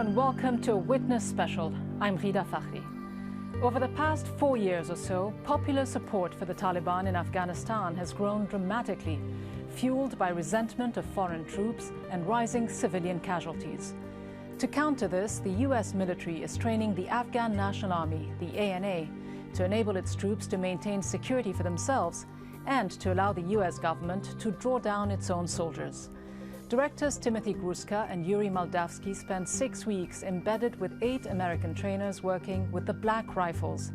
and welcome to a Witness Special. I'm Rida Fakhri. Over the past 4 years or so, popular support for the Taliban in Afghanistan has grown dramatically, fueled by resentment of foreign troops and rising civilian casualties. To counter this, the US military is training the Afghan National Army, the ANA, to enable its troops to maintain security for themselves and to allow the US government to draw down its own soldiers. Directors Timothy Gruska and Yuri Moldavsky spent 6 weeks embedded with 8 American trainers working with the Black Rifles.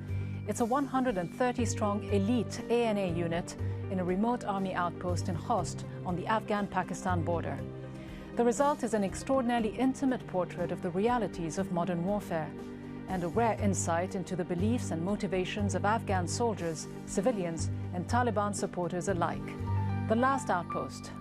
It's a 130-strong elite ANA unit in a remote army outpost in Khost on the Afghan-Pakistan border. The result is an extraordinarily intimate portrait of the realities of modern warfare and a rare insight into the beliefs and motivations of Afghan soldiers, civilians, and Taliban supporters alike. The Last Outpost.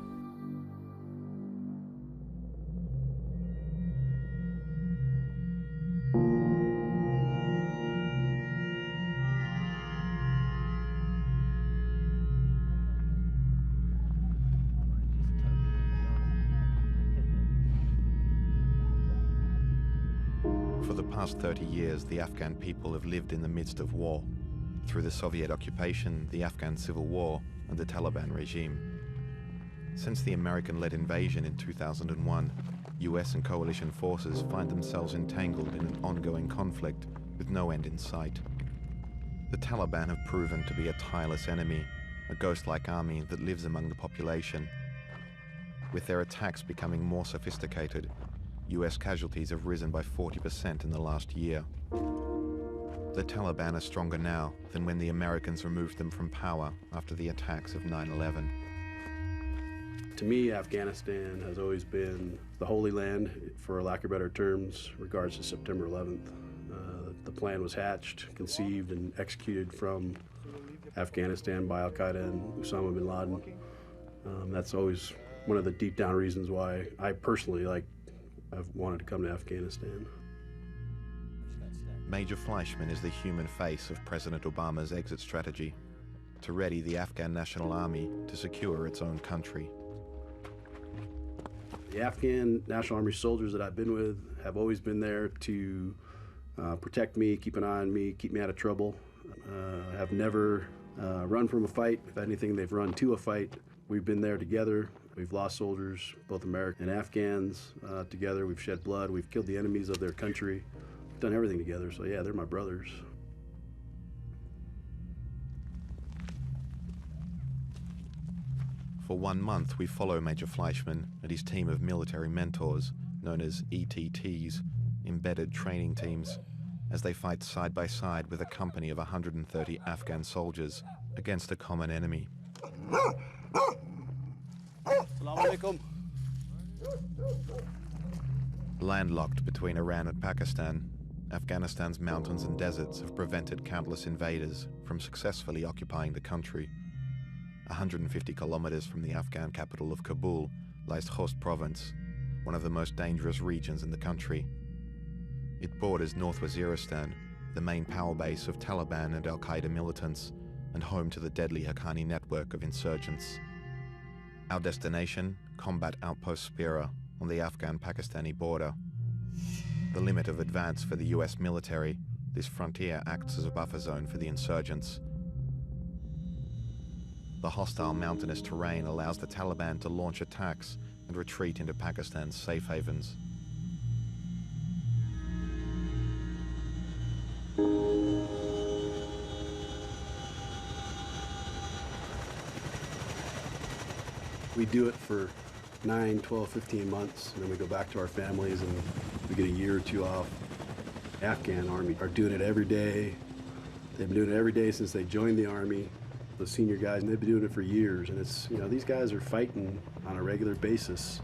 For the past 30 years, the Afghan people have lived in the midst of war, through the Soviet occupation, the Afghan civil war, and the Taliban regime. Since the American-led invasion in 2001, US and coalition forces find themselves entangled in an ongoing conflict with no end in sight. The Taliban have proven to be a tireless enemy, a ghost-like army that lives among the population. With their attacks becoming more sophisticated, US casualties have risen by 40% in the last year. The Taliban are stronger now than when the Americans removed them from power after the attacks of 9/11. To me, Afghanistan has always been the Holy Land, for lack of better terms, regards to September 11th. The plan was hatched, conceived, and executed from Afghanistan by Al-Qaeda and Osama bin Laden. That's always one of the deep down reasons why I personally I've wanted to come to Afghanistan. Major Fleischman is the human face of President Obama's exit strategy, to ready the Afghan National Army to secure its own country. The Afghan National Army soldiers that I've been with have always been there to protect me, keep an eye on me, keep me out of trouble. Have never run from a fight. If anything, they've run to a fight. We've been there together. We've lost soldiers, both American and Afghans, together. We've shed blood. We've killed the enemies of their country. We've done everything together. So yeah, they're my brothers. For 1 month, we follow Major Fleischman and his team of military mentors, known as ETTs, embedded training teams, as they fight side by side with a company of 130 Afghan soldiers against a common enemy. Landlocked between Iran and Pakistan, Afghanistan's mountains and deserts have prevented countless invaders from successfully occupying the country. 150 kilometers from the Afghan capital of Kabul lies Khost province, one of the most dangerous regions in the country. It borders North Waziristan, the main power base of Taliban and Al-Qaeda militants, and home to the deadly Haqqani network of insurgents. Our destination, Combat Outpost Spira, on the Afghan-Pakistani border. The limit of advance for the US military, this frontier acts as a buffer zone for the insurgents. The hostile mountainous terrain allows the Taliban to launch attacks and retreat into Pakistan's safe havens. We do it for 9, 12, 15 months, and then we go back to our families and we get a year or two off. The Afghan Army are doing it every day. They've been doing it every day since they joined the Army. The senior guys, and they've been doing it for years, and it's, these guys are fighting on a regular basis.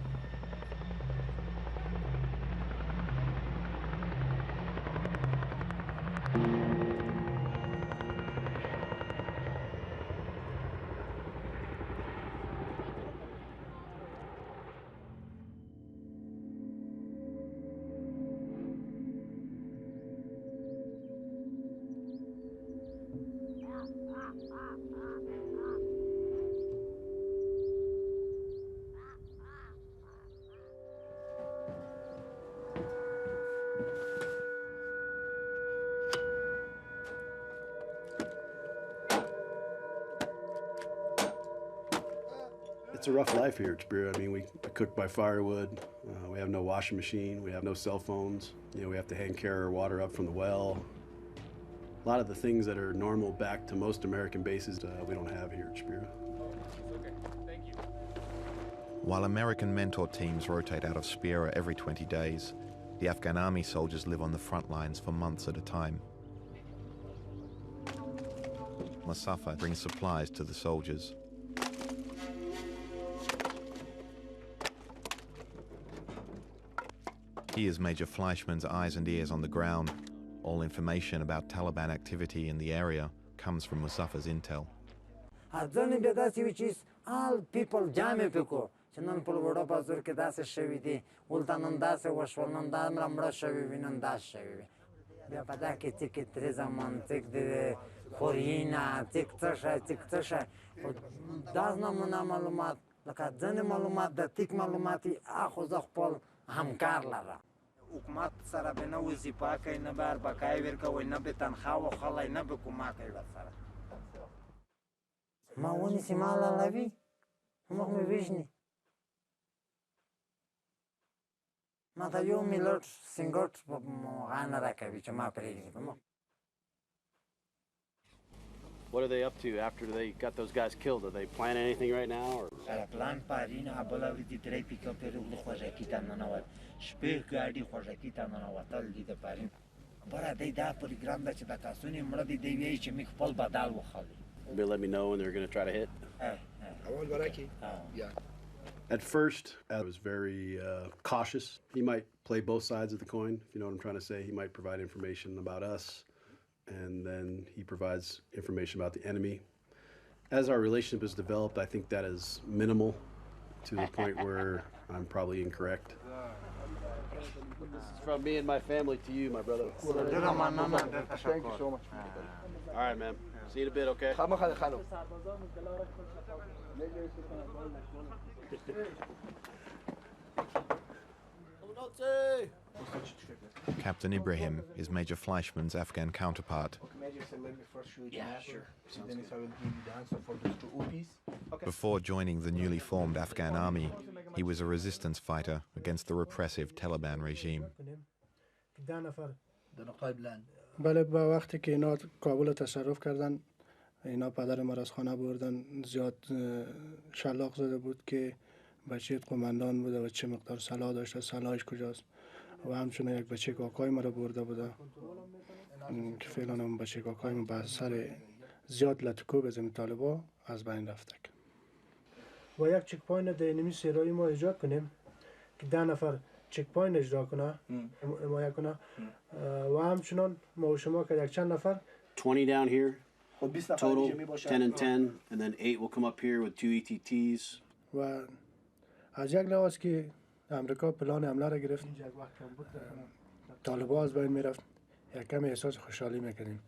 It's a rough life here at Spear. I mean, we cook by firewood. We have no washing machine. We have no cell phones. You know, we have to hand carry our water up from the well. A lot of the things that are normal back to most American bases, we don't have here at Spear. Okay, thank you. While American mentor teams rotate out of Spira every 20 days, the Afghan army soldiers live on the front lines for months at a time. Mustafa brings supplies to the soldiers. He is Major Fleischman's eyes and ears on the ground. All information about Taliban activity in the area comes from Mustafa's intel. All people jam peko. Chanan pol boda bazur ke das shavidi. Ultanan das washwanan da mramra shavinan das shavi. Bia pada ke tik tre zaman tik de khorina tik tasha. Das namuna malumat. Laka zane malumat da tik malumati akhoz khpal hamkar lara. حکومت سره به نه وظیفه کوي نه بهر بقای ورکوي نه به تنخواه وخلی نه به کمک کوي ورسره ما ونیسي ما لالاوي مخ مې وژني ما ته یو میلټ سنګټ غانه راکوي چې ما پرېږدي په مخ. What are they up to after they got those guys killed? Are they planning anything right now? Or? Plan parina abola vidi trei pick-up peru khoja kitana nawat. Shpeh gadi khoja kitana nawatal di de parin. Bara dei da program da chda kasuni mra di dei vei che mi khpal badal wakhali. They'll let me know when they're going to try to hit. Awal baraki. Yeah. At first, I was very cautious. He might play both sides of the coin, if you know what I'm trying to say. He might provide information about us, and then he provides information about the enemy. As our relationship has developed, I think that is minimal to the point where I'm probably incorrect. This is from me and my family to you, my brother. Thank you so much. All right, man. See you in a bit, okay? Captain Ibrahim is Major Fleischman's Afghan counterpart. Yeah, sure. Then I will give you the answer for those two OPs. Before joining the newly formed Afghan army, he was a resistance fighter against the repressive Taliban regime. بله با وقتی که اینا کابل تصرف کردن اینا پدر ما را از خانه بردن زیاد شلاق زده بود که بچه قماندان بوده و چه مقدار سلاح داشته سلاحش کجاست و همچنین یک بچه کاکای ما را برده بوده که فعلا هم بچه کاکای ما به سر زیاد لطکو به زمین طالبا از بین رفته و یک چک پوینت در اینمی سرایی ما ایجاد کنیم که 10 نفر چک پوینت اجرا کنه حمایت کنه و همچنان ما و شما که یک چند نفر 20 down here, total 10 and 10, and then 8 will come up here with 2 ETTs. و از یک لحاظ که امریکا پلان حمله را گرفت طالبا از بین میرفت یک کم احساس خوشحالی میکنیم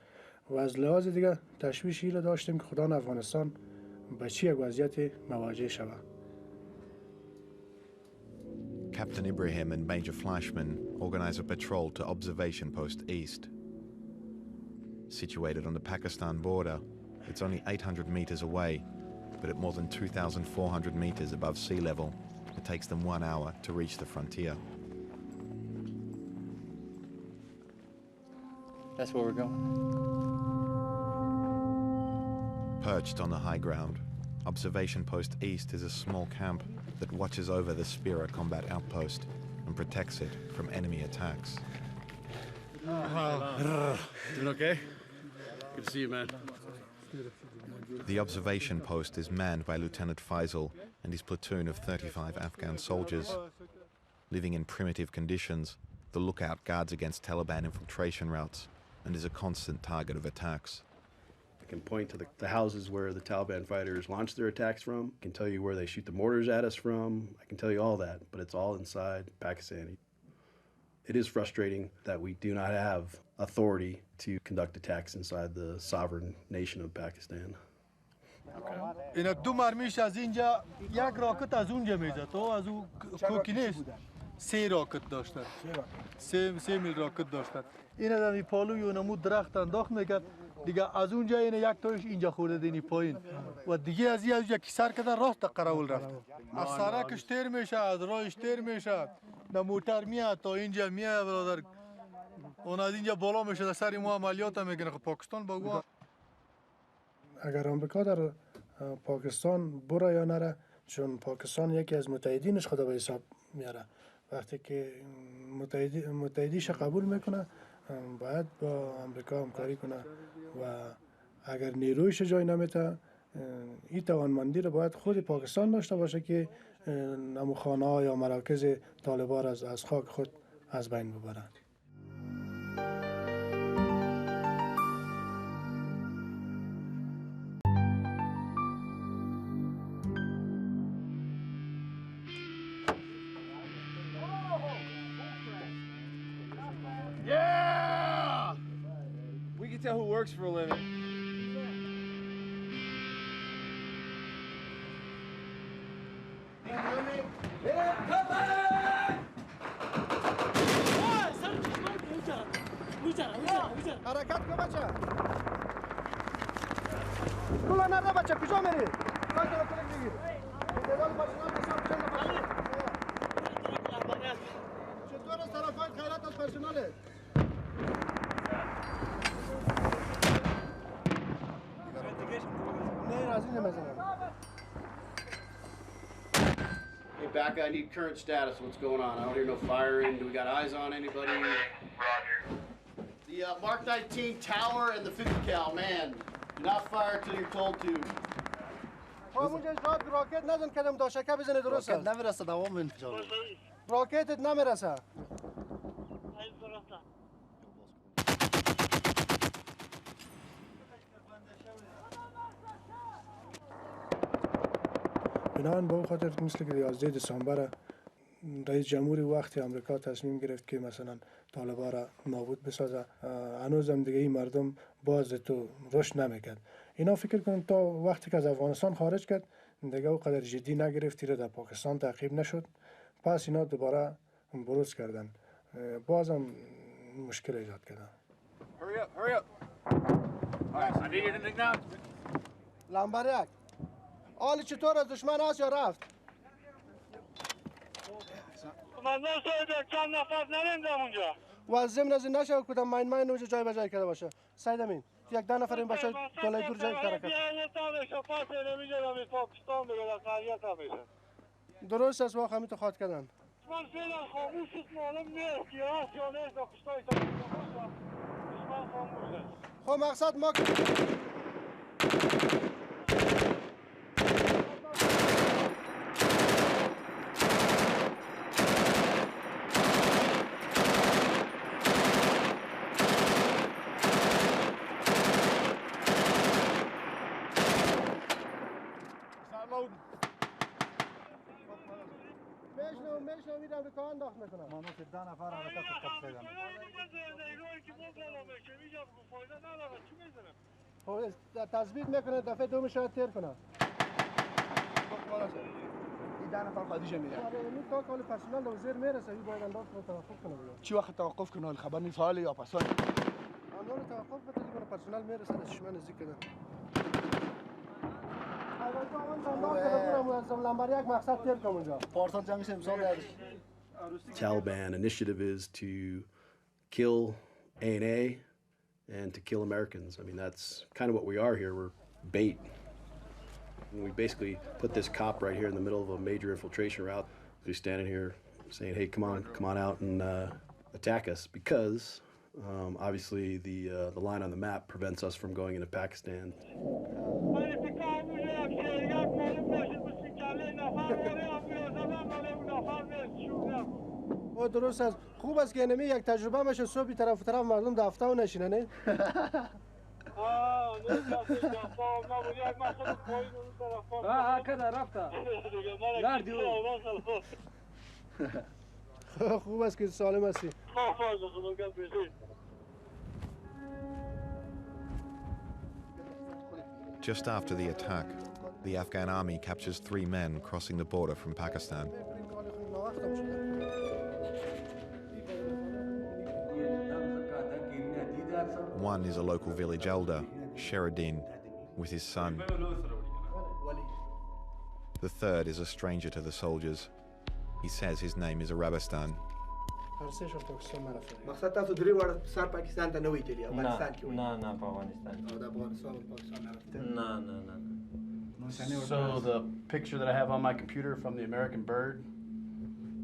و از لحاظ دیگه تشویشی را داشتیم که خدا افغانستان به چی یک وضعیت مواجه شود. Captain Ibrahim and Major Fleischman organize a patrol to Observation Post East. Situated on the Pakistan border, it's only 800 meters away, but at more than 2,400 meters above sea level, it takes them 1 hour to reach the frontier. That's where we're going. Perched on the high ground, Observation Post East is a small camp that watches over the Spira combat outpost and protects it from enemy attacks. Doing okay? Good to see you, man. The observation post is manned by Lieutenant Faisal and his platoon of 35 Afghan soldiers. Living in primitive conditions, the lookout guards against Taliban infiltration routes and is a constant target of attacks. I can point to the houses where the Taliban fighters launch their attacks from. I can tell you where they shoot the mortars at us from. I can tell you all that, but it's all inside Pakistan. It is frustrating that we do not have authority to conduct attacks inside the sovereign nation of Pakistan. اینا 2 مرمیش از اینجا یک راکت از اونجا میزد تو از اون کوکی نیست 3 راکت داشتن. 3 میل راکت داشتن. این از این پالوی و نمود درخت انداخت میکرد. دیگه از اونجا اینه یک تایش اینجا خورده دینی پایین و دیگه از اینجا که سر کردن راست قراول رفت. از سرکش تیر میشه، از راهش تیر میشه، نه موتر میاد تا اینجا میاد برادر. اون از اینجا بالا میشه در سر ما عملیات میکنه. پاکستان بگو اگر آمریکا در پاکستان برا یا نره، چون پاکستان یکی از متحدینش خدا به حساب میاره، وقتی که متحدیش قبول میکنه باید با آمریکا همکاری کنه و اگر نیرویش جای نمیته این توانمندی رو باید خود پاکستان داشته باشه که نموخانه ها یا مراکز طالبان از خاک خود از بین ببره. Yeah! We can tell who works for a living. حرکت کن بچه. کلا نرده بچه کجا میری؟ کلا کلک بگیر. دیوال پرسنال بسام چند نفر. چطور از طرفای خیرات از پرسناله؟ نه رازی نمیزنم. Hey, back, I need current status. What's going on? I don't hear no firing. Do we got eyes on anybody? Roger. The Mark 19 tower and the 50 cal, man. Do not fire till you're told to. همونجا جواب راکت نزن کدم داشکه بزنه درست است. نمیرسه دوام انفجار. راکتت نمیرسه. بنابراین به خاطر مثل که 11 دسامبر رئیس جمهوری وقتی آمریکا تصمیم گرفت که مثلا طالبان را نابود بسازه، هنوزم دیگه این مردم باز تو رشد نمیکرد. اینا فکر کنم تا وقتی که از افغانستان خارج کرد دیگه اونقدر جدی نگرفت، را در پاکستان تعقیب نشد، پس اینا دوباره بروز کردن، بازم مشکل ایجاد کردن. Hurry up. All right, I need anything now? لامبریک حال چطور از دشمن هست یا رفت؟ من نشاید چند نفر نمیندم اونجا. و از ضمن از این نشه کدام ماین اونجا جای به جای کرده باشه. سید امین یک 10 نفر این باشه دولای دور جای کار کرد. پاکستان دیگه در خریت هم میشه. درست است واقعا می تو خاط کردن. من فعلا خاموش است، معلوم نیست که هست یا نیست در پشتای دشمن خاموش است. خب مقصد ما میشنم میرم امریکا انداخت میکنم. ما که 10 نفر حرکت کرد سیدم. خب تثبیت میکنه دفعه دوم شاید تیر کنه. این 10 نفر خارج میره. این تا کال پرسنل وزیر میرسه این باید انداخت رو توقف کنه. چی وقت توقف کنه؟ خبر نیست حال یا پسان. انداخت توقف بده دیگه پرسنل میرسه دشمن نزدیک کردن. Taliban initiative is to kill ANA and to kill Americans. I mean, that's kind of what we are here. We're bait. And we basically put this cop right here in the middle of a major infiltration route. He's standing here saying, hey, come on out and attack us, because obviously the line on the map prevents us from going into Pakistan. او درست است. خوب است که نمی یک تجربه میشه صبح طرف مردم دفتر و نشینه نه. کده رفته گردیو خوب است که سالم هستی. Just after the attack, the Afghan army captures 3 men crossing the border from Pakistan. one is a local village elder, Sheradin, with his son. The third is a stranger to the soldiers. He says his name is Arabistan. مقصد تاسو درې وړه سر پاکستان ته نه وې تللی افغانستان کې وې نه په افغانستان او د افغانستان پاکستان نه So the picture that I have on my computer from the American bird,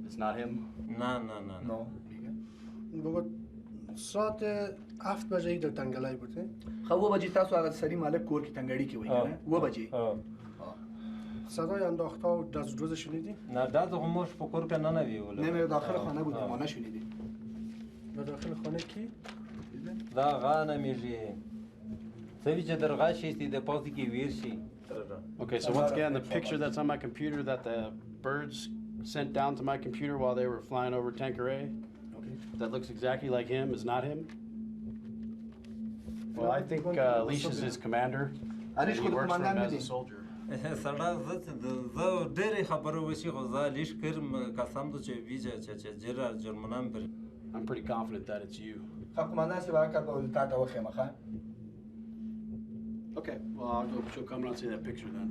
it's not him? نه بابا ساعت 7 بجې د تنګلای بوته خو و بجې تاسو هغه سړي مالک کور کې تنګړی کې وې کنه و بجې صدای انداخته و روز شنیدی؟ نه داز خموش په کور کې نه ویول نه داخل خانه بود ما نشنیدی داخل خانه کی؟ دا غانه میږي څه چې درغه شي د پاتې کې ویر شي. Okay, so once again, the picture that's on my computer that the birds sent down to my computer while they were flying over Tanqueray, that looks exactly like him, is not him. Well, I think Leash is his commander, and he works for him as a soldier. سړی زه ډېرې خبرې وشي خو زه لیش کړم قسم ده چې ویجه چې جره جرمنان بر I'm pretty confident that it's you. خو کمانډان سی واکر په تا ته وخه مخه Okay, well, I'll go. She'll come and I'll see that picture then.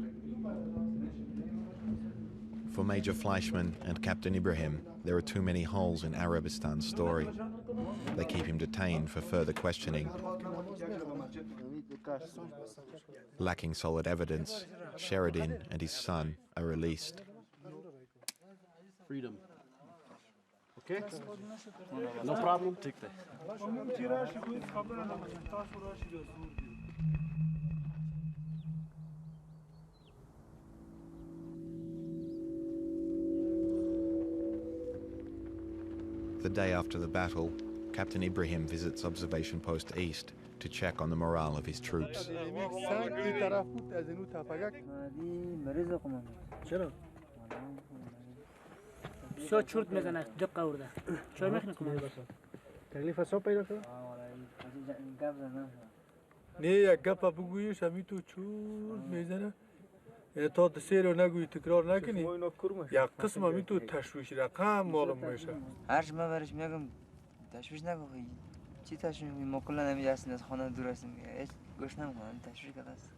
For Major Fleischman and Captain Ibrahim, there are too many holes in Arabistan's story. They keep him detained for further questioning. Lacking solid evidence, Sheradin and his son are released. Freedom. Okay? No problem? The day after the battle, Captain Ibrahim visits Observation Post East to check on the morale of his troops. تا سیر رو نگویی تکرار نکنی یک قسم همی تو تشویش رقم معلوم میشه هرچی من برش میگم تشویش نگویی چی تشویش میگی ما کلا نمیدستیم از خانه دور هستیم هیچ گوش نمیکنم تشویش که هست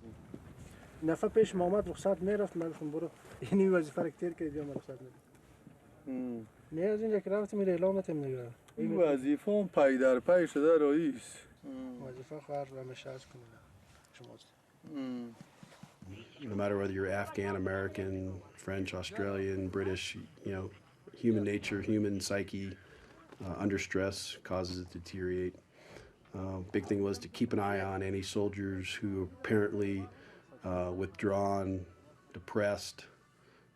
نفع پیش محمد رخصت میرفت من گفتم برو اینی وظیفه رو کتیر که بیام رخصت میدم نه از اینجا که رفت میره اعلامت هم نگرم این وظیفه هم پی در پی شده رئیس وظیفه خواهر همیشه از کنید شماست No matter whether you're Afghan, American, French, Australian, British, you know, human nature, human psyche, under stress causes it to deteriorate. Big thing was to keep an eye on any soldiers who apparently withdrawn, depressed.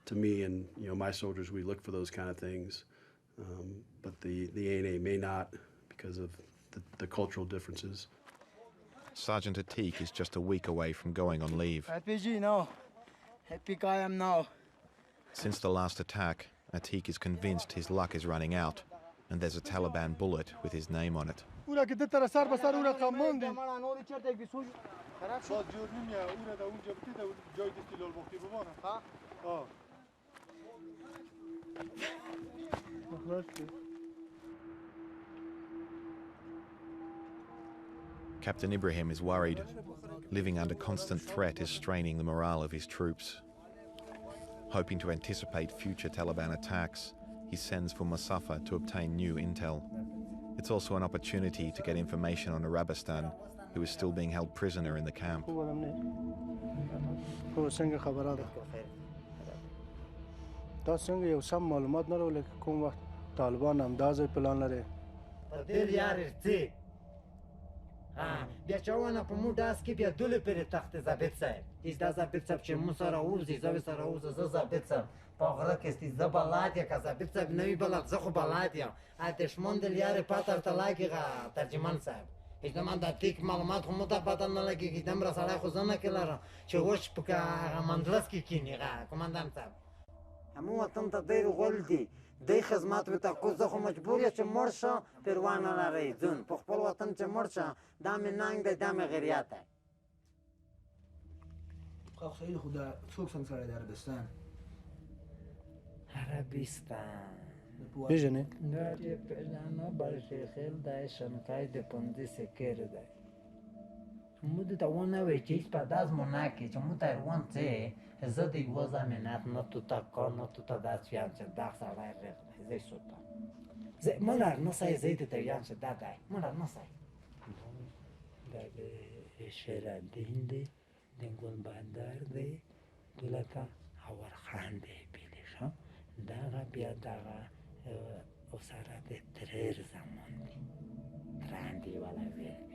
To me and my soldiers, we look for those kind of things, but the ANA may not because of the cultural differences. Sergeant Atik is just a week away from going on leave. RPG now. Epic I am now. Since the last attack, Atik is convinced his luck is running out, and there's a Taliban bullet with his name on it. Captain Ibrahim is worried. Living under constant threat is straining the morale of his troops. Hoping to anticipate future Taliban attacks, he sends for Musafa to obtain new intel. It's also an opportunity to get information on Arabistan, who is still being held prisoner in the camp. بیا چاونه په مو داس کې بیا دوله پر تخت ضابط صاحب هیڅ دا ضابط صاحب چې مو سره اوزي زوی سره اوزه زه ضابط صاحب په غره کې استي زه بلاد یا که ضابط صاحب نوی بلاد زه خو بلاد یم آتشمون دل یار پاتر تلاکی ترجمان صاحب هیڅ من د تیک معلومات خو مو ته پاتر نه لګي چې دمر سره خو زنه کلاره چې وښ په منځلس کې کینی قومندان صاحب همو وطن ته ډیر غول دي دی خدمات به تاسو زه خو مجبور یم چې مړ شم پروانه لري ځون په خپل وطن چې مړ شم دا مې ننګ دی دا مې غیرت دی خو خیلی خدا څوک څنګه سره د عربستان پیژنې دا چې پیژنه بل شیخل د شنکای د پوندې سکر دی مود تا ونه وی چیز پر داز مناکی چه مو تر وان چه زدی وزا منات نتو تا کار نتو تا دست فیان چه داخل سالای رخ زی سوتا زی منار نسای زیت تریان چه دادای منار نسای داده شرادین دی دنگون باندار دی دولتا هور خان دی بیلیش ها داغا بیا داغا اسارات تریر زمان دی راندی والا ویر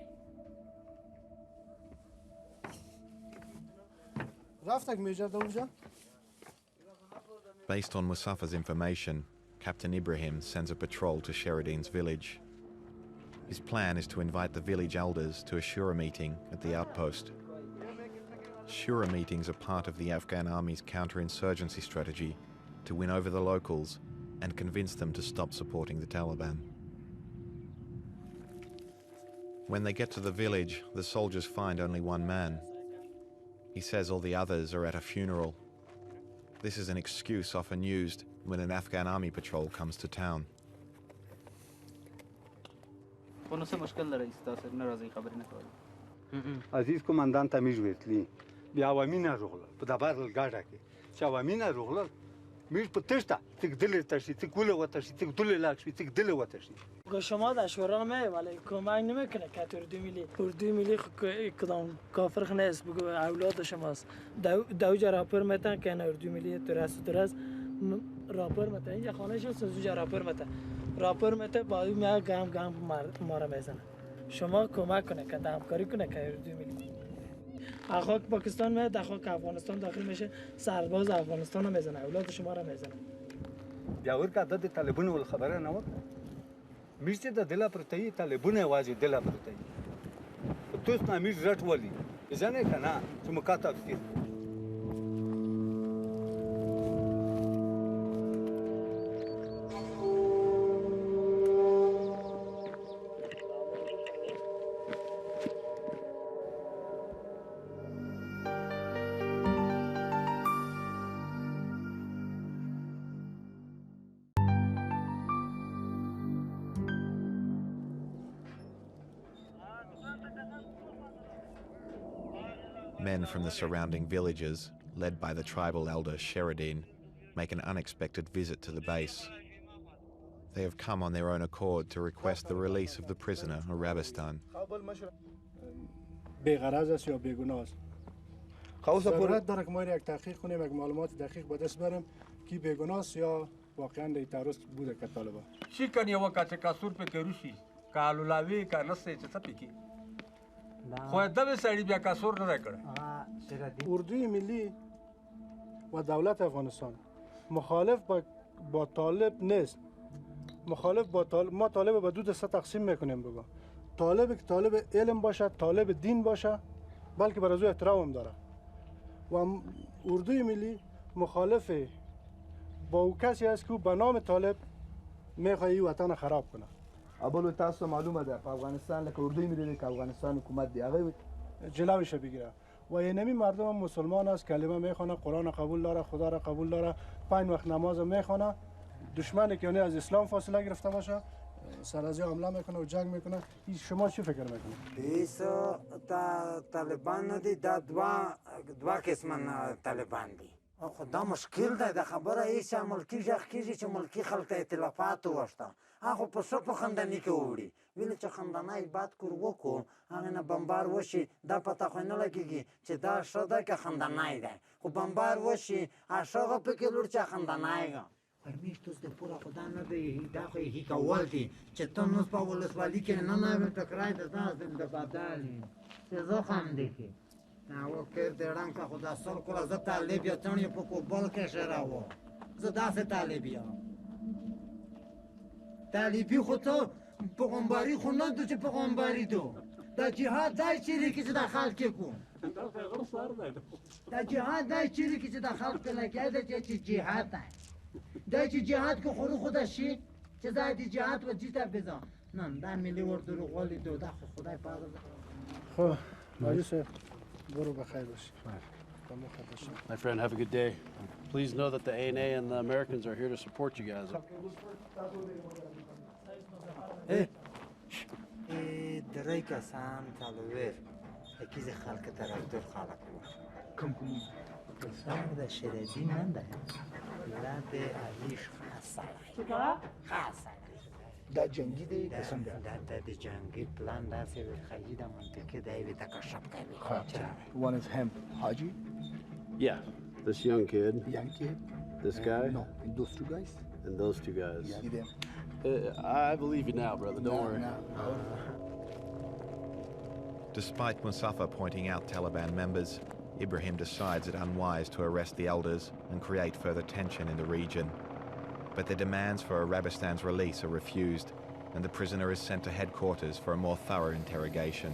Based on Musafa's information, Captain Ibrahim sends a patrol to Sheridin's village. His plan is to invite the village elders to a Shura meeting at the outpost. Shura meetings are part of the Afghan army's counterinsurgency strategy to win over the locals and convince them to stop supporting the Taliban. When they get to the village, the soldiers find only one man. He says all the others are at a funeral. This is an excuse often used when an Afghan army patrol comes to town. عزیز کماندان تمیز ویتلی بیا وامینا روغل په دبار لګاډه کې چې وامینا روغل میش په تشتا تک دل تشی تک ګل وته شي تک دل لاک شي تک دل وته شي شما در شورا می ولی کمک نمیکنه که اردو ملی کدام کافر نیست بگو اولاد شماست دو جا راپور میتن که نه اردو ملی ترس راپور میتن اینجا خانه شو سوجا راپور میتن با این گام ما را میزنه شما کمک کنه که همکاری کنه که اردو ملی اخوک پاکستان میاد اخوک افغانستان داخل میشه سرباز افغانستان رو میزنه اولاد شما را میزنه بیا ورکا د طالبانو ول خبره نه وکړه میشته د دلا پرتای طالبانو واځي دلا پرتای توس نه میش رټ ولي ځنه کنه چې مکاتب کړي Men from the surrounding villages, led by the tribal elder Sheridin, make an unexpected visit to the base. They have come on their own accord to request the release of the prisoner, Arabistan. بی‌غرض است یا بیگناه است. ضرورت داره که ما یک تحقیق کنیم، یک معلومات دقیق به دست بریم که بیگناه است یا واقعا در تروریست بوده که طالبان. چی کنی وقت که کاسور په کروشي، کالولاوی کا نسه چې څه پکې. خو دغه سړی بیا کاسور نه کړ. اردوی ملی و دولت افغانستان مخالف با طالب نیست. مخالف با طالب، ما طالب به دو دسته تقسیم میکنیم بگو. طالب که طالب علم باشه، طالب دین باشه، بلکه بر از او احترام هم داره. و اردوی ملی مخالف با او کسی است که به نام طالب میخواد این وطن خراب کنه. ابلو تاسو معلومه ده په افغانستان لکه اردوی ملی که افغانستان حکومت دی هغه جلوش بگیره و اینمی مردم مسلمان است، کلمه میخونه، قرآن قبول داره، خدا را قبول داره، 5 وقت نماز میخونه. دشمنی که اونی از اسلام فاصله گرفته باشه سر از حمله میکنه و جنگ میکنه. شما چی فکر میکنید؟ ایسو طالبان ندی دا دوا قسم طالبان دی. خدا مشکل ده د خبره ایسه ملکی ژغ کیږي چې ملکی خلک ته ائتلافات وشته هغه په څه په خندنی کې وړي ویل چې خندنای باد کور وکړو هغه نه بمبار وشي دا پته خو نه لګیږي چې دا ښه ده که خندنای ده خو بمبار وشي هغه پکې لور چې خندنای ده پرمیشتوس د پورا خدا نه دی دا خو یې کول دي چې ته نو په ولسوالۍ کې نه ټکرای ده د بدالي زه خام دی کې او که درنګ کا خدا سر کوله زه طالب یا تڼې په کوبل کې شراو زه داسې طالب یم طالبي خو ته پیغمبري خو نه ده چې پیغمبري دو دا جهاد دای چیرې کې چې د خلک کو دا جهاد دای چیرې کې چې د خلک لګیا ده چې جهاد ده دا چې جهاد کو خو خدا شي چې دا د جهاد و جیته بزن نه دا ملي ورته غولې دو دا خدای پاک خو مایوسه My friend, have a good day. Please know that the ANA and the Americans are here to support you guys. درای کسان تلویر یکی بعضی خلک طرفدار خلک بود کوم سلام د شریدی من ده ولاد علیش خاصه دا جنگی دی قسم ده د جنگی پلان داسې خیلی د منطقه دی به تکشف کوي One is him, Haji. Yeah. This young kid. Young kid. This guy. No, and those two guys. And those two guys. See them. I believe you now, brother. Don't worry. Despite Mustafa pointing out Taliban members, Ibrahim decides it unwise to arrest the elders and create further tension in the region. But the demands for Arabistan's release are refused, and the prisoner is sent to headquarters for a more thorough interrogation.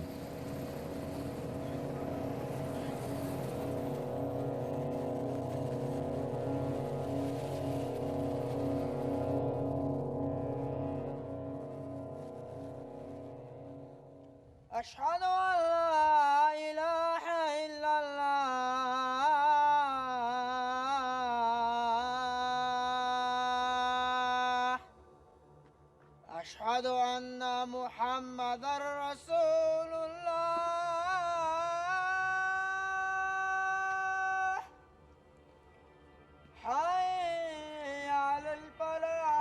أشهد أن لا إله إلا الله أشهد أن محمدًا رسول الله حي على الفلاح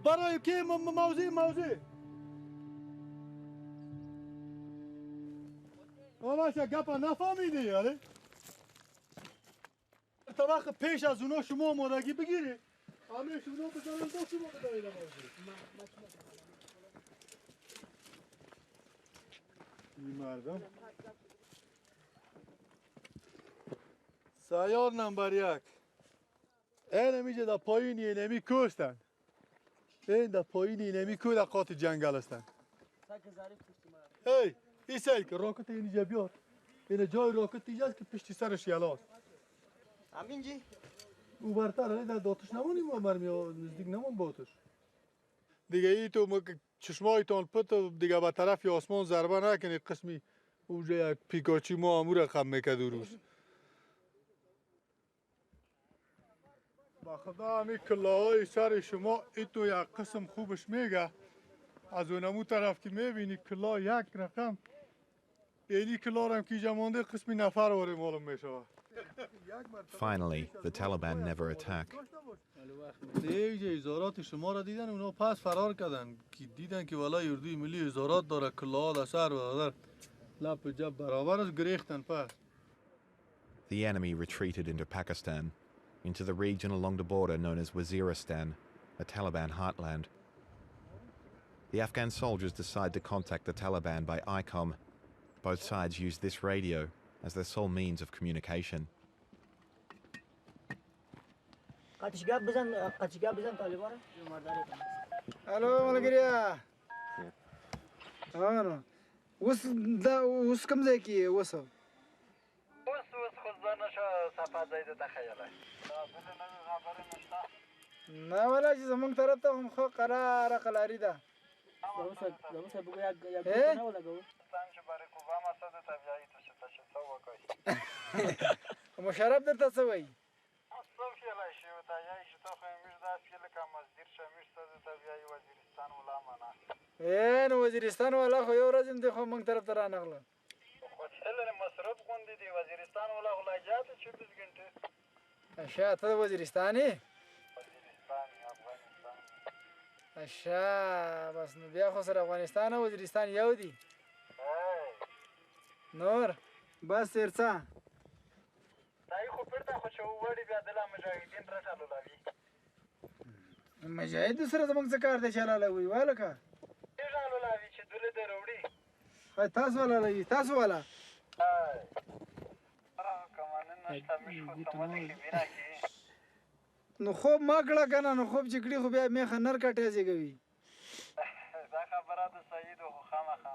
برای که موضوع اما چه گپا نفهمیدی یاره طبق پیش از اونا شما مورگی بگیری همه شما بزنن دو شما بدایید این مردم سیار نمبر 1 این میشه در پایین اینمی کشتن این در پایین اینمی که در قاط جنگل هستن هی این سایی که راکت اینجا بیار این جای راکت اینجاست که پشت سرش یلاست همینجی او برتر در داتش نمونیم و مرمی نزدیک نمون باتش دیگه ای تو چشمایتان پت دیگه به طرف آسمان ضربه نکنید قسمی اوجه یک پیکاچی ما امور خم میکد روز با خدا همی کلاهای سر شما ایتو یک قسم خوبش میگه از اونمو طرف که میبینی کلا یک رقم اینی کلا هم که جمانده قسمی نفر واره معلوم میشه. Finally, the Taliban never attack. دیگه ازارات شما را دیدن اونا پس فرار کردن که دیدن که والای اردوی ملی ازارات داره کلا در سر و لپ جب برابر از گریختن پس. The enemy retreated into Pakistan, into the region along the border known as Waziristan, a Taliban heartland. The Afghan soldiers decide to contact the Taliban by ICOM. Both sides use this radio as their sole means of communication. الو ملګریا اوس کوم ځای کې اوس خو ځان نشه صفه ځای ته تخیله نه ولا چې زمونږ طرف ته هم خو قراره قلاري ده مشرف درته څه وایي نو وزیرستان والا خو یو ورځ هم دی خو موږ طرف ته رانغله مصرف غوندې دی وزیرستان والا خو لا جاته 24 غنټې اچھا ته د وزیرستان یې اچھا بس نو بیا خو سره افغانستان او وزیرستان یو دي نور بس ترڅه دای خو پرته خو چې وړي بیا د مجاهدین راټالو لاوي مجاهد سره زموږ څه کار دی چې لاله وی والکه راټالو لاوي چې دله د وروړي هاي تاسو ولا لای تاسو ولا نو خوب ما کړه کنه نو خوب چکړي خو بیا میخه نر کټه زیږوي دا خبره د سید خو خامخه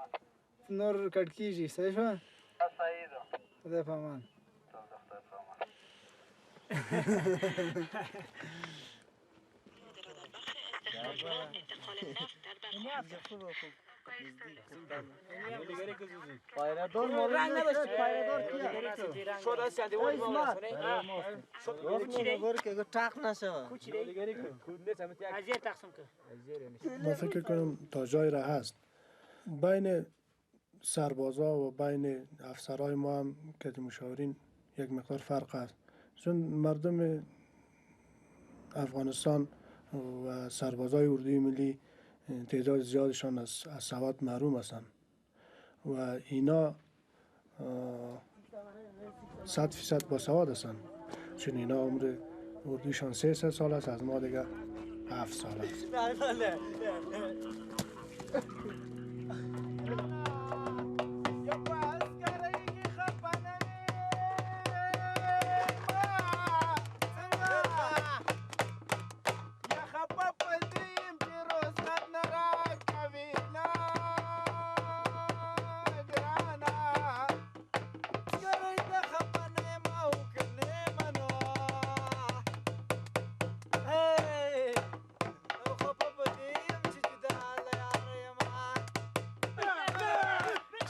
نور کټ کیږي صحیح شو صحیح ده خدای په امان پایردار رنگ نداشتی پایردار کیه شد از سندی ولی ما شد که تاق نشه ازیر تقسیم که ما فکر کنم تا جای را هست بین سربازا و بین افسرهای ما هم که مشاورین یک مقدار فرق است چون مردم افغانستان و سربازای اردوی ملی تعداد زیادشان از سواد محروم هستند و اینا 100% باسواد هستند چون اینا عمر اردویشان 300 سال است از ما دیگه 7 سال است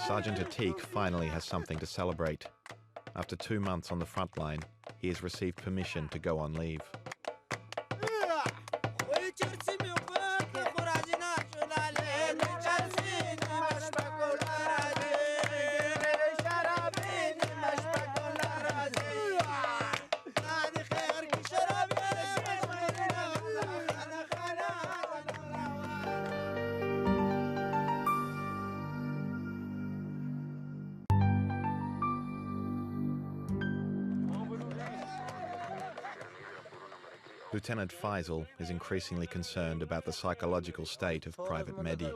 Sergeant Atik finally has something to celebrate. After 2 months on the front line, he has received permission to go on leave. Lieutenant Faisal is increasingly concerned about the psychological state of Private Mehdi.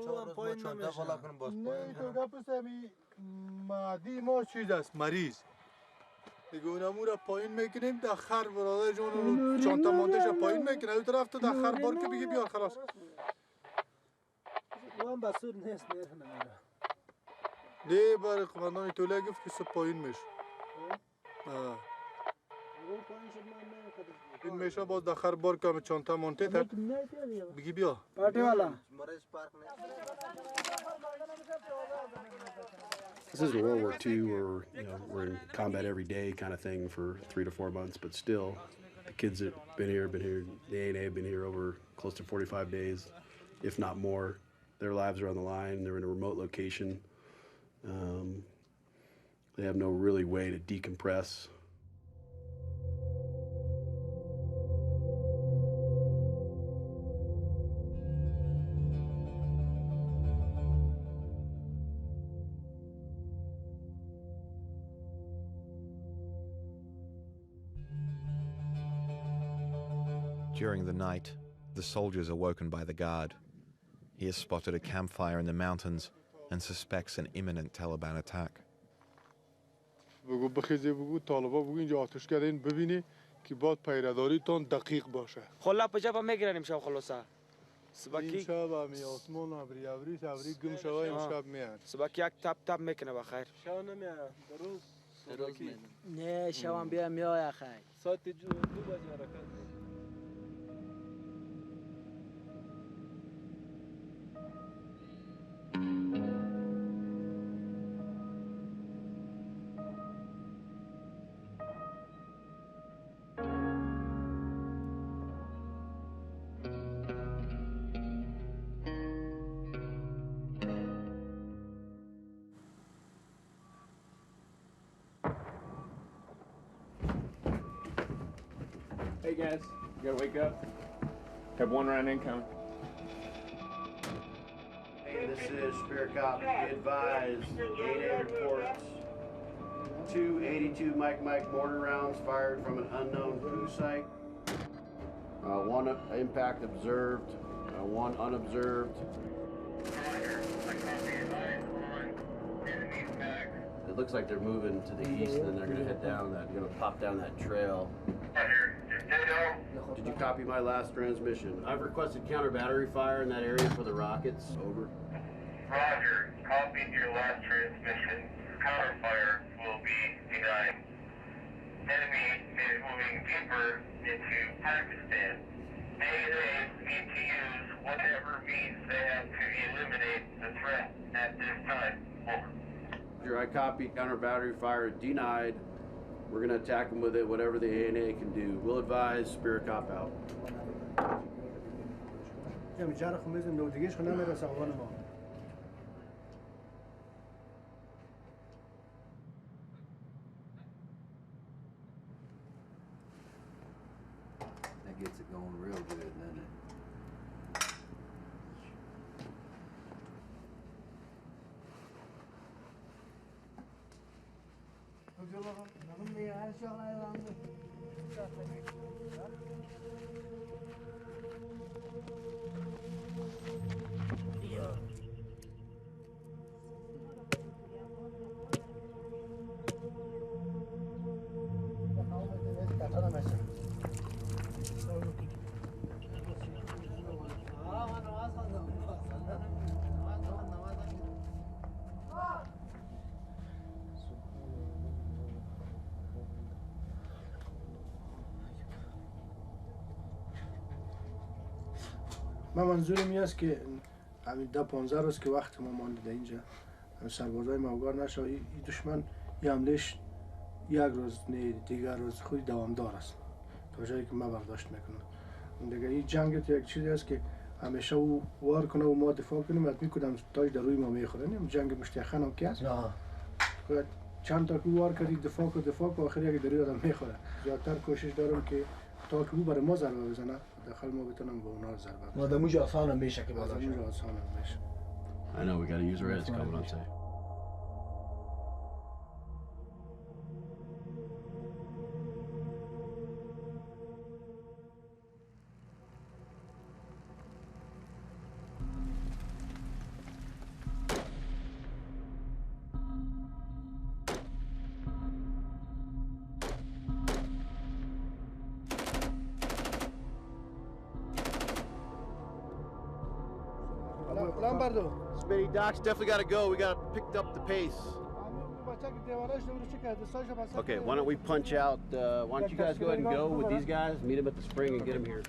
مریض دیگه اونمون را پایین میکنیم داخل برادر جون رو چانتا مانتش پایین میکنه اون طرف تو داخل بار که بگی بیا خلاص من بسور نیست نه بار قماندان طوله گفت که سو پایین میشه این میشه باز داخل بار که چانتا مانته تا بگی بیا پارتی والا This isn't World War II where we're in combat every day kind of thing for 3 to 4 months, but still, the kids that have been here, the A&A have been here over close to 45 days, if not more. Their lives are on the line. They're in a remote location. They have no really way to decompress. During the night, the soldiers are woken by the guard. He has spotted a campfire in the mountains and suspects an imminent Taliban attack. بگو بخیزه بگو طالبا بگو اینجا آتش کردین ببینی که باید پیرداریتون دقیق باشه. خلا پجا با میگیرن امشب خلاصا. این شب همی آسمان ابری گم شوه امشب میاد. سبکی یک تپ میکنه بخیر. شب نمیاد روز نه شبم بیا میای خیر. ساعت 2 بجه حرکت. Hey guys, you gotta wake up. Have 1 round incoming. Hey, this is Spirit Cop. Be advised, 8A reports 2 82 Mike mortar rounds fired from an unknown poo site. 1 impact observed, 1 unobserved. It looks like they're moving to the east, and then they're gonna head down that, pop down that trail. Did you copy my last transmission? I've requested counter battery fire in that area for the rockets. Over. Roger. copied your last transmission. Counterfire will be denied. Enemy is moving deeper into Pakistan. ANA need to use whatever means they have to eliminate the threat at this time. Over. I copy. Counter battery fire denied. We're going to attack them with it, whatever the ANA can do. We'll advise. Spirit cop out. That gets it going real good, doesn't it? من منظورم این است که همین 10-15 روز که وقت ما مانده در اینجا سربازای ما اوگار نشه این دشمن یه حملهش یک روز نه دیگر روز خود دوامدار است تا جایی که ما برداشت میکنم دیگه این جنگ یک چیزی است که همیشه او وار کنه و ما دفاع کنیم حتمی کدام تاج در روی ما میخوره نیم جنگ مشتیخان هم که است چند تا که وار کردید دفاع کو آخر یک دری آدم میخوره زیادتر کوشش دارم که تا که او برای ما ضربه بزنه داخل ما بتونم به اونا ضربه بزنم مادموج آسان میشه که بازش آسان میشه I know we got to use our heads coming on safe. Smitty, Doc's definitely got to go. We got picked up the pace. Okay, why don't we punch out? Why don't you guys go ahead and go with these guys, meet them at the spring and get them here.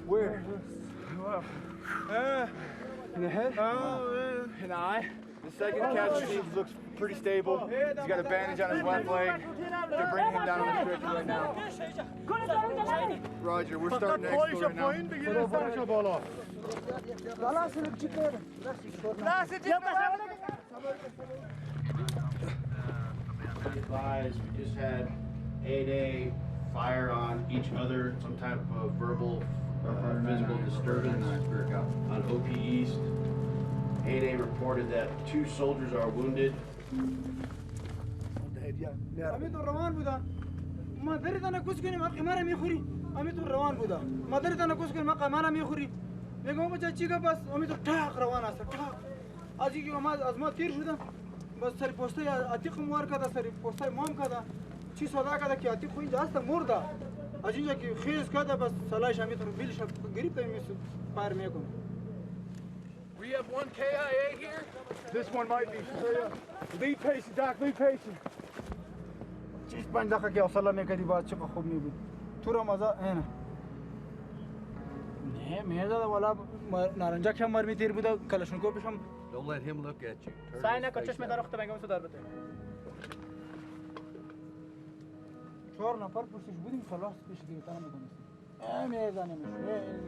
Where? In the head? Oh, in the eye. The second casualty looks pretty stable. He's got a bandage on his left leg. They're bringing him down on the stretcher right now. Roger, we're starting to exfil right now. Be advised, we just had ANA fire on each other, some type of verbal physical disturbance on OP East. ANA reported that 2 soldiers are wounded. امیتون روان بودن ما دریتان نکوس کنیم قمارا میخوری امیتون روان بودن ما دریتان نکوس کنیم قمارا میخوری میگم بچه چی که بس امیتون تاق روان است تاق از اینکه ما از ما تیر شدن بس سری پوسته عتیق موار کرده سری پوسته مام کرده چی صدا کرده که عتیق اینجا است مرده از اینجا که خیز کرده بس سلایش امیتون بیلش گریپ میسود پار میکنه. We have one KIA here. This one might be. Lead patient, Doc. Lead patient. چیز 5 دقیقه که حوصله میکردی باید چقدر خوب میبود تو را مزه اینه نه میزده والا نارنجا که مرمی تیر بوده کلاشنکوفش هم Don't let him look at you. سعی نکن چشم در وقت بگم تو در بده 4 نفر پشتش بودیم خلاص پیش گرفتن میکنیم میزنیم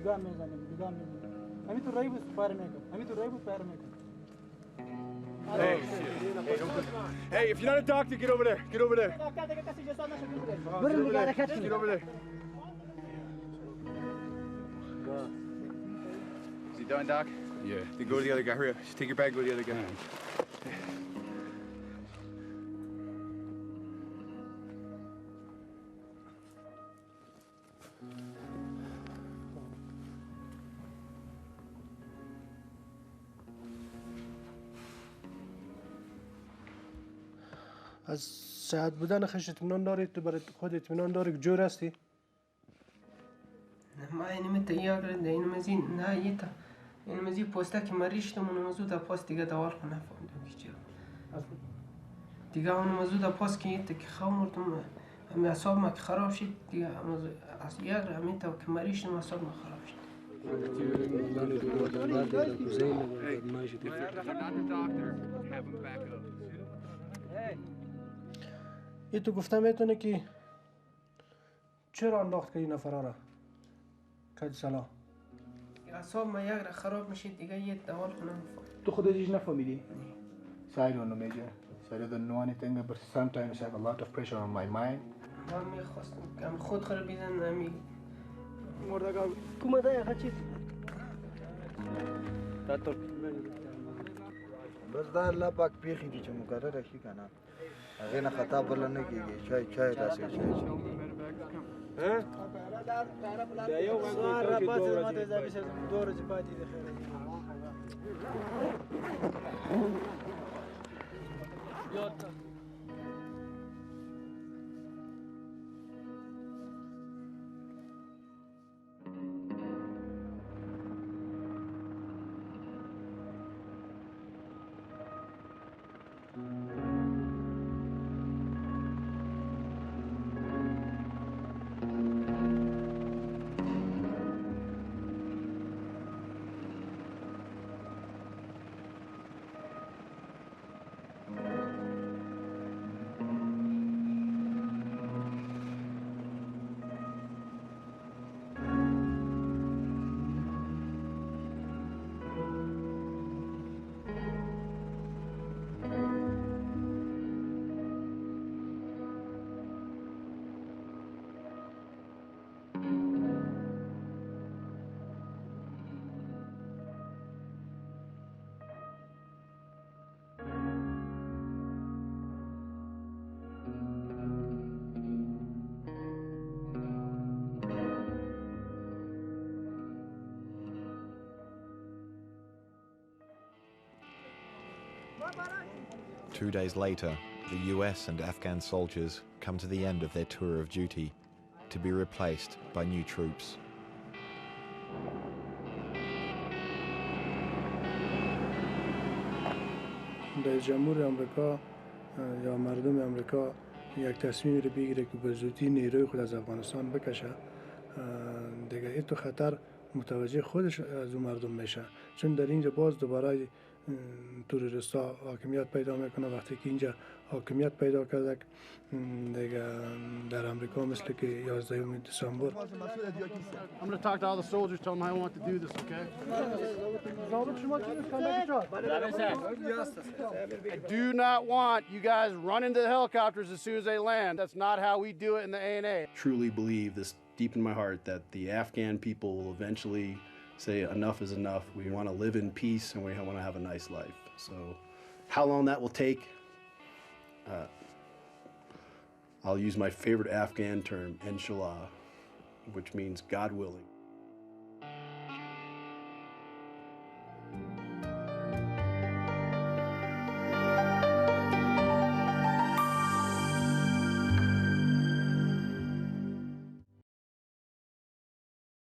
نگاه میزنیم نگاه میزنیم همین تو رای بود پار میکن همین تو رای بود پار میکن Hey, if you're not a doctor, get over there. Get over there. Get over there. Is he done, Doc? Yeah. Then go to the other guy. Hurry up. Just take your bag, go to the other guy. از صحت بودن خش اطمینان داری؟ تو برای خود اطمینان داری که جور هستی؟ ما اینم تیار کرده اینم از این نه یه تا اینم از این پوسته که مریشتم اونم از اون پاس دیگه دوار کنه نفهمیدم که چرا دیگه اونم از اون پاس که یه تا که خامردم همین اعصاب ما که خراب شد دیگه از یک همین تا که مریشتم اعصاب ما خراب شد. ای تو گفتم میتونه که چرا انداخت که این نفره را کج سلام اعصاب ما یک را خراب میشه دیگه یه دوال کنم. تو خودت هیچ نفهمیدی؟ So I don't know, Major. So I don't know anything, but sometimes I have a lot of pressure on my mind. من میخواستم که خود خراب بیزن نمی مردگاه کومده یا خچید تاتو بس دا الله پاک پیخي دي چې مقرره شي کنه هغه نه خطا بل نه کیږي چای داسې ها دا یو غوړ پاتې ماته ځای شه دوه ورځې پاتې دي خیر 2 days later, the US and Afghan soldiers come to the end of their tour of duty, to be replaced by new troops. رئیس جمهور آمریکا یا مردم آمریکا یک تصمیم رو بگیره که به زودی نیروی خود از افغانستان بکشه، دیگه این تو خطر متوجه خودش از اون مردم میشه، چون در اینجا باز دوباره توریستا حاکمیت پیدا میکنه. وقتی که اینجا حاکمیت پیدا کرده دیگه در آمریکا مثل که 11 دسامبر. I'm going to talk to all the soldiers, tell them how I want to do this, okay? I do not want you guys running to the helicopters as soon as they land. That's not how we do it in the ANA. Truly believe this deep in my heart that the Afghan people will eventually say enough is enough. We want to live in peace and we want to have a nice life. So how long that will take, I'll use my favorite Afghan term, inshallah, which means God willing.